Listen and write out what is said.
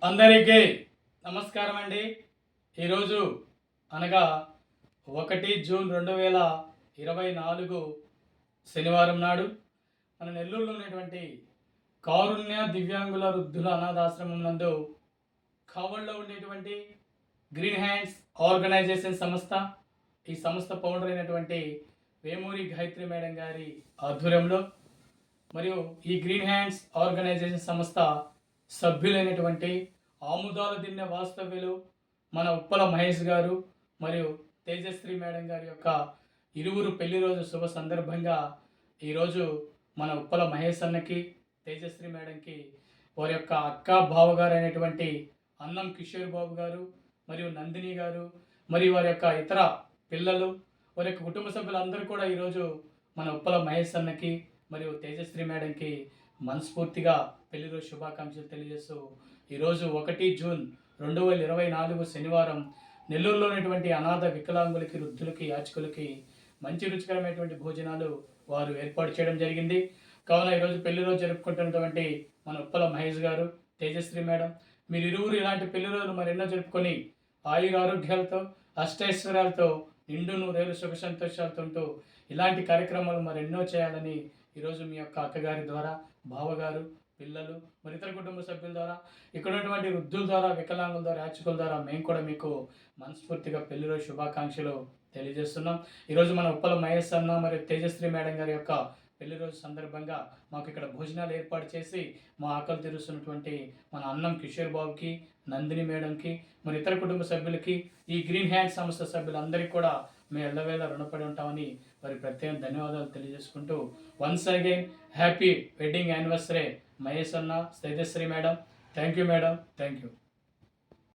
అందరికీ నమస్కారం అండి. ఈరోజు అనగా 1 జూన్ 2024 శనివారం నాడు మన నెల్లూరులో ఉన్నటువంటి కారుణ్య దివ్యాంగుల వృద్ధుల అనాథాశ్రమం నందు కావల్లో ఉండేటువంటి గ్రీన్ హ్యాండ్స్ ఆర్గనైజేషన్ సంస్థ, ఈ సంస్థ ఫౌండర్ అయినటువంటి వేమూరి గాయత్రి మేడం గారి ఆధ్వర్యంలో మరియు ఈ గ్రీన్ హ్యాండ్స్ ఆర్గనైజేషన్ సంస్థ సభ్యులైనటువంటి ఆముదాల దిన్నె వాస్తవ్యులు మన ఉప్పల మహేష్ గారు మరియు తేజశ్రీ మేడం గారి యొక్క ఇరువురు పెళ్లి రోజు శుభ సందర్భంగా ఈరోజు మన ఉప్పల మహేష్ అన్నకి, తేజశ్రీ మేడంకి వారి యొక్క అక్క బావగారు అయినటువంటి అన్నం కిషోర్ బాబు గారు మరియు నందిని గారు మరియు వారి యొక్క ఇతర పిల్లలు, వారి యొక్క కుటుంబ సభ్యులందరూ కూడా ఈరోజు మన ఉప్పల మహేష్ అన్నకి మరియు తేజశ్రీ మేడంకి మనస్ఫూర్తిగా పెళ్లి రోజు శుభాకాంక్షలు తెలియజేస్తూ ఈరోజు 1 జూన్ 2024 శనివారం నెల్లూరులో ఉన్నటువంటి అనాథ వికలాంగులకి, వృద్ధులకి, యాచకులకి మంచి రుచికరమైనటువంటి భోజనాలు వారు ఏర్పాటు చేయడం జరిగింది. కావున ఈరోజు పెళ్లి రోజు జరుపుకుంటున్నటువంటి మన ఉప్పల మహేష్ గారు, తేజశ్రీ మేడం, మీరు ఇరువురు ఇలాంటి పెళ్లి రోజులు మరెన్నో జరుపుకొని ఆయుర ఆరోగ్యాలతో, అష్టైశ్వర్యాలతో, నిండు నూరేళ్ళు సుఖ సంతోషాలతో ఉంటూ ఇలాంటి కార్యక్రమాలు మరెన్నో చేయాలని ఈరోజు మీ యొక్క అక్కగారి ద్వారా, బావగారు, పిల్లలు, మరి ఇతర కుటుంబ సభ్యుల ద్వారా, ఇక్కడ ఉన్నటువంటి వృద్ధుల ద్వారా, వికలాంగుల ద్వారా, యాచకుల ద్వారా మేము కూడా మీకు మనస్ఫూర్తిగా పెళ్లి రోజు శుభాకాంక్షలు తెలియజేస్తున్నాం. ఈరోజు మన ఉప్పల మహేష్ అన్న మరియు తేజశ్రీ మేడం గారి యొక్క పెళ్లి రోజు సందర్భంగా మాకు ఇక్కడ భోజనాలు ఏర్పాటు చేసి మా ఆకలి తీరుస్తున్నటువంటి మన అన్నం కిషోర్ బాబుకి, నందిని మేడంకి, మరి ఇతర కుటుంబ సభ్యులకి, ఈ గ్రీన్ హ్యాండ్ సంస్థ సభ్యులందరికీ కూడా మేము ఎల్లవేళ రుణపడి ఉంటామని వారి ప్రత్యేక ధన్యవాదాలు తెలియజేసుకుంటూ once again happy wedding anniversary Mahesh అన్న, Tejashree madam. Thank you madam, thank you.